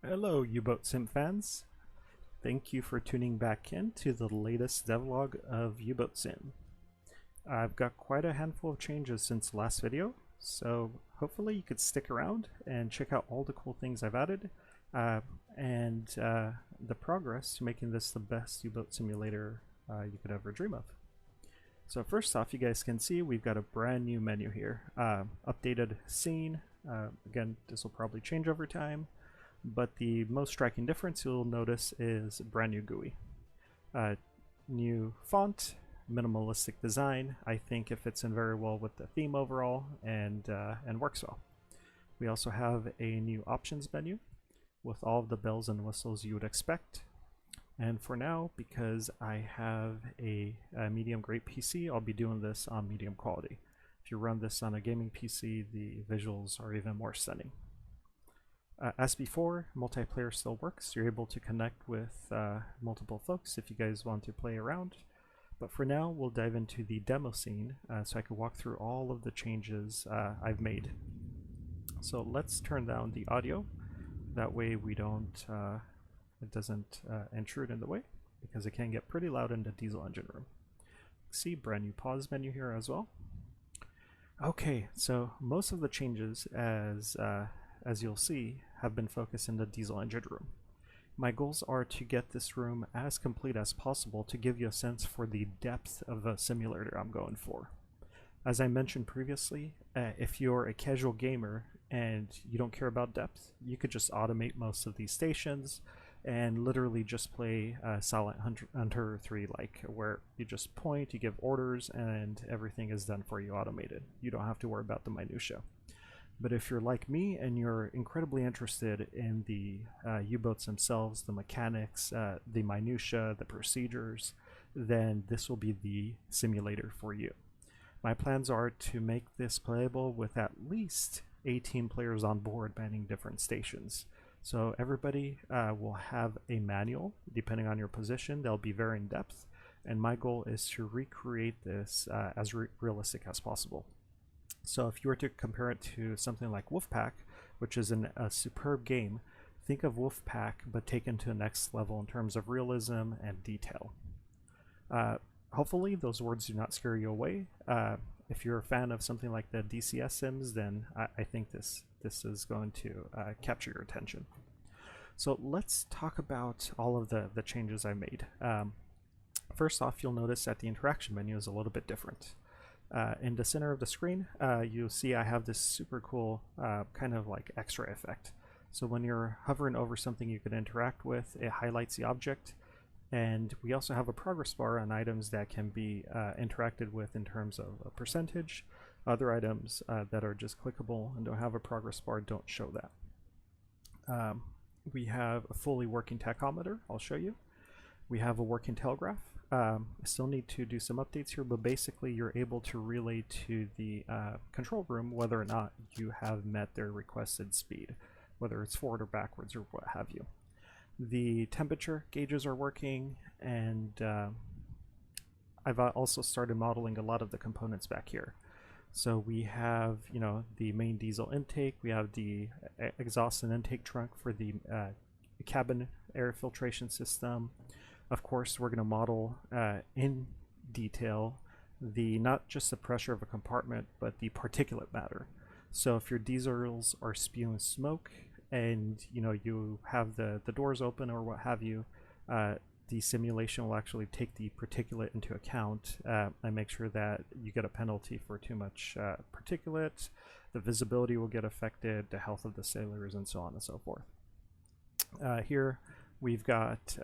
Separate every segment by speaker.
Speaker 1: Hello, U-Boat Sim fans. Thank you for tuning back in to the latest devlog of U-Boat Sim. I've got quite a handful of changes since the last video, so hopefully you could stick around and check out all the cool things I've added uh, and the progress to making this the best U-Boat simulator you could ever dream of. So first off, you guys can see we've got a brand new menu here. Updated scene. Again, this will probably change over time. But the most striking difference you'll notice is brand new GUI. New font, minimalistic design. I think it fits in very well with the theme overall and works well. We also have a new options menu with all of the bells and whistles you would expect. And for now, because I have a medium grade PC, I'll be doing this on medium quality. If you run this on a gaming PC, the visuals are even more stunning. As before, multiplayer still works. You're able to connect with multiple folks if you guys want to play around. But for now, we'll dive into the demo scene so I can walk through all of the changes I've made. So let's turn down the audio. That way we don't, it doesn't intrude in the way, because it can get pretty loud in the diesel engine room. See, brand new pause menu here as well. Okay, so most of the changes, as you'll see, have been focused in the diesel engine room. My goals are to get this room as complete as possible to give you a sense for the depth of a simulator I'm going for. As I mentioned previously, if you're a casual gamer and you don't care about depth, you could just automate most of these stations and literally just play Silent Hunter 3 like, where you just point, you give orders, and everything is done for you automated. You don't have to worry about the minutia. But if you're like me and you're incredibly interested in the U-boats themselves, the mechanics, the minutia, the procedures, then this will be the simulator for you. My plans are to make this playable with at least 18 players on board manning different stations. So everybody will have a manual. Depending on your position, they'll be very in depth, and my goal is to recreate this as realistic as possible. So if you were to compare it to something like Wolfpack, which is a superb game, think of Wolfpack but taken to the next level in terms of realism and detail. Hopefully those words do not scare you away. If you're a fan of something like the DCS Sims, then I think this is going to capture your attention. So let's talk about all of the changes I made. First off, you'll notice that the interaction menu is a little bit different. In the center of the screen, you'll see I have this super cool kind of like X-ray effect. So when you're hovering over something you can interact with, it highlights the object. And we also have a progress bar on items that can be interacted with in terms of a percentage. Other items that are just clickable and don't have a progress bar don't show that. We have a fully working tachometer, I'll show you. We have a working telegraph. I still need to do some updates here, but basically you're able to relay to the control room whether or not you have met their requested speed, whether it's forward or backwards or what have you. The temperature gauges are working, and I've also started modeling a lot of the components back here. So we have, you know, the main diesel intake, we have the exhaust and intake trunk for the cabin air filtration system. Of course, we're going to model in detail not just the pressure of a compartment, but the particulate matter. So if your diesels are spewing smoke and you have the doors open or what have you, the simulation will actually take the particulate into account and make sure that you get a penalty for too much particulate. The visibility will get affected, the health of the sailors, and so on and so forth. Here we've got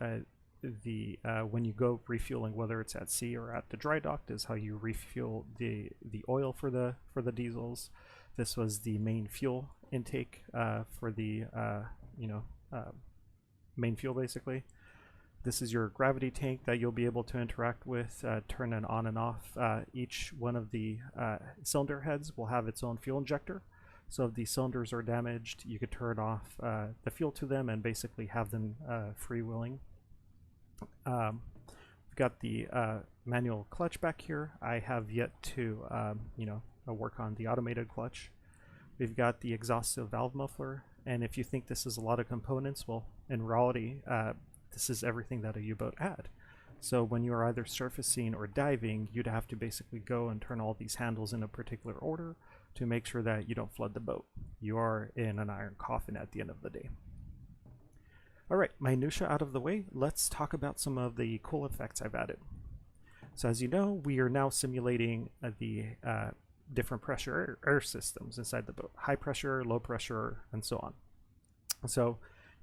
Speaker 1: when you go refueling, whether it's at sea or at the dry dock, is how you refuel the oil for the diesels. This was the main fuel intake for the main fuel basically. This is your gravity tank that you'll be able to interact with, turn it on and off. Each one of the cylinder heads will have its own fuel injector. So if the cylinders are damaged, you could turn off the fuel to them and basically have them freewheeling. We've got the manual clutch back here. I have yet to work on the automated clutch. We've got the exhaustive valve muffler And if you think this is a lot of components, well, in reality, this is everything that a U-boat had. So when you are either surfacing or diving, you'd have to basically go and turn all these handles in a particular order to make sure that you don't flood the boat. You are in an iron coffin at the end of the day. All right, minutia out of the way, let's talk about some of the cool effects I've added. So as you know, we are now simulating the different pressure air systems inside the boat. High pressure, low pressure, and so on. So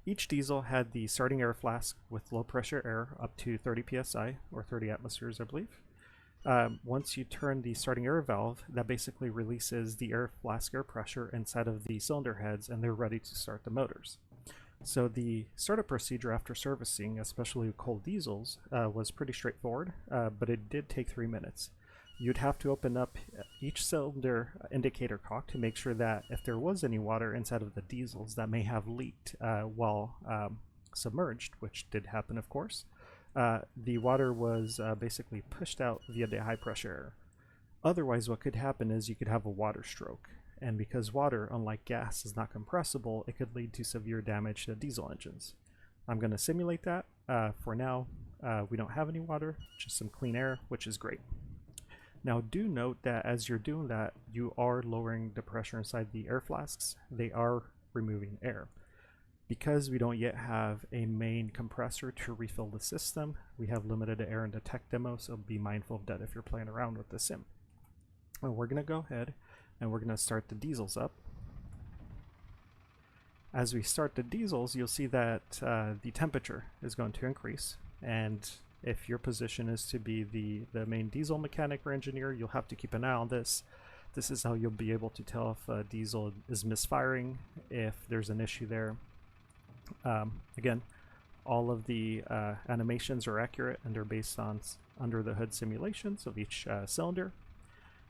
Speaker 1: each diesel had the starting air flask with low pressure air up to 30 psi, or 30 atmospheres, I believe. Once you turn the starting air valve, that basically releases the air flask air pressure inside of the cylinder heads, and they're ready to start the motors. So the startup procedure after servicing, especially with cold diesels, was pretty straightforward, but it did take 3 minutes. You'd have to open up each cylinder indicator cock to make sure that if there was any water inside of the diesels that may have leaked while submerged, which did happen of course, the water was basically pushed out via the high pressure air. Otherwise, what could happen is you could have a water stroke. And because water, unlike gas, is not compressible, it could lead to severe damage to diesel engines. I'm going to simulate that. For now, we don't have any water, just some clean air, which is great. Now do note that as you're doing that, you are lowering the pressure inside the air flasks. They are removing air. Because we don't yet have a main compressor to refill the system, we have limited air in the tech demo, so be mindful of that if you're playing around with the sim. And we're going to go ahead and we're going to start the diesels up. As we start the diesels, you'll see that the temperature is going to increase, and if your position is to be the main diesel mechanic or engineer, you'll have to keep an eye on this. This is how you'll be able to tell if a diesel is misfiring, if there's an issue there. Again, all of the animations are accurate and they're based on under the hood simulations of each cylinder.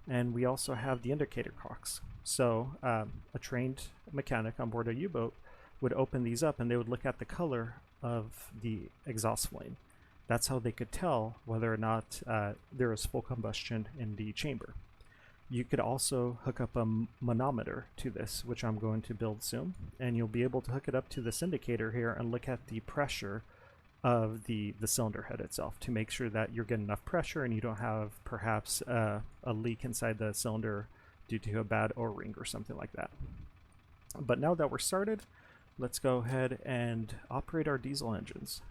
Speaker 1: And we also have the indicator cocks. So a trained mechanic on board a U-boat would open these up and they would look at the color of the exhaust flame. That's how they could tell whether or not there is full combustion in the chamber. You could also hook up a manometer to this, which I'm going to build soon, and you'll be able to hook it up to this indicator here and look at the pressure of the cylinder head itself to make sure that you're getting enough pressure and you don't have perhaps a leak inside the cylinder due to a bad O-ring or something like that. But now that we're started, let's go ahead and operate our diesel engines.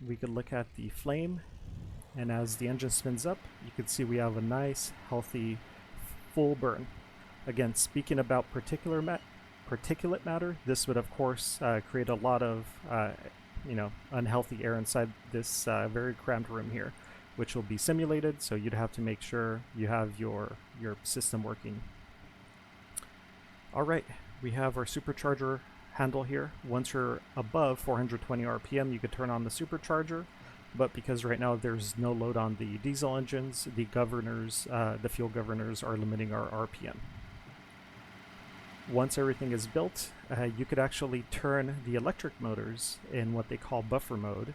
Speaker 1: We could look at the flame, and as the engine spins up, you can see we have a nice, healthy, full burn. Again, speaking about particulate matter, this would of course create a lot of unhealthy air inside this very cramped room here, which will be simulated, so you'd have to make sure you have your system working. Alright, we have our supercharger handle here. Once you're above 420 RPM, you could turn on the supercharger, but because right now there's no load on the diesel engines, the governors, the fuel governors are limiting our RPM. Once everything is built, you could actually turn the electric motors in what they call buffer mode.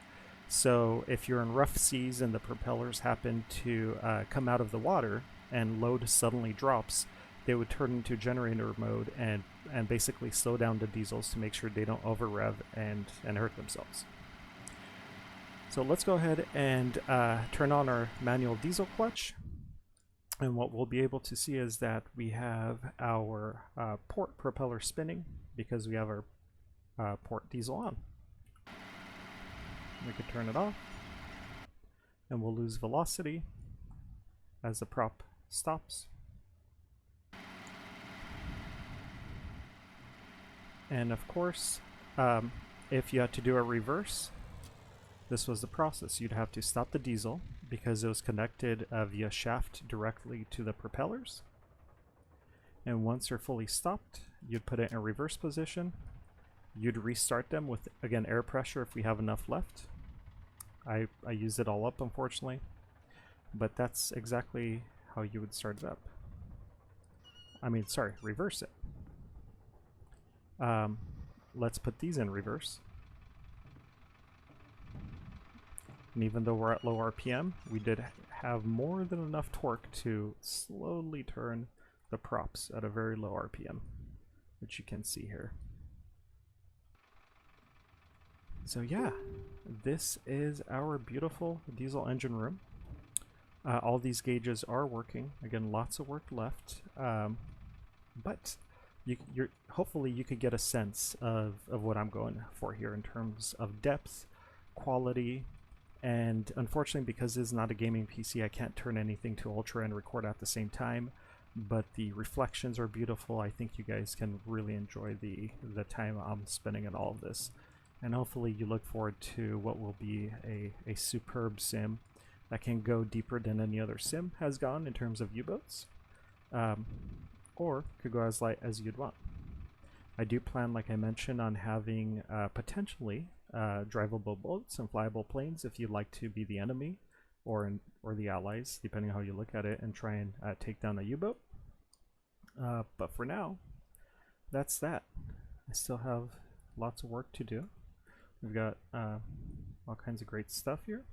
Speaker 1: So if you're in rough seas and the propellers happen to come out of the water and load suddenly drops, they would turn into generator mode and basically slow down the diesels to make sure they don't over rev and hurt themselves. So let's go ahead and turn on our manual diesel clutch. And what we'll be able to see is that we have our port propeller spinning because we have our port diesel on. We could turn it off and we'll lose velocity as the prop stops. And of course, if you had to do a reverse, this was the process. You'd have to stop the diesel because it was connected via shaft directly to the propellers. And once they're fully stopped, you'd put it in reverse position. You'd restart them with, again, air pressure if we have enough left. I used it all up, unfortunately. But that's exactly how you would start it up. Reverse it. Let's put these in reverse. And even though we're at low RPM, we did have more than enough torque to slowly turn the props at a very low RPM. which you can see here. So yeah, this is our beautiful diesel engine room. All these gauges are working. Again, lots of work left, but hopefully you could get a sense of what I'm going for here in terms of depth, quality, and unfortunately, because this is not a gaming PC, I can't turn anything to ultra and record at the same time, but the reflections are beautiful. I think you guys can really enjoy the time I'm spending on all of this, and hopefully you look forward to what will be a superb sim that can go deeper than any other sim has gone in terms of U-boats, or could go as light as you'd want. I do plan, like I mentioned, on having potentially drivable boats and flyable planes if you'd like to be the enemy or the allies, depending on how you look at it, and try and take down a U-boat. But for now, that's that. I still have lots of work to do. We've got all kinds of great stuff here.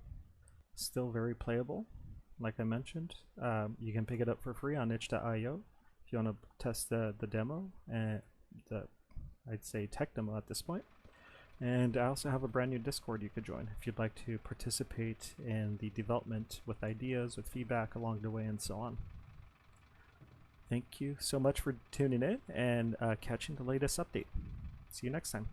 Speaker 1: Still very playable. Like I mentioned, you can pick it up for free on itch.io if you want to test the demo and I'd say tech demo at this point. And I also have a brand new Discord you could join if you'd like to participate in the development with ideas, with feedback along the way, and so on. Thank you so much for tuning in and catching the latest update. See you next time.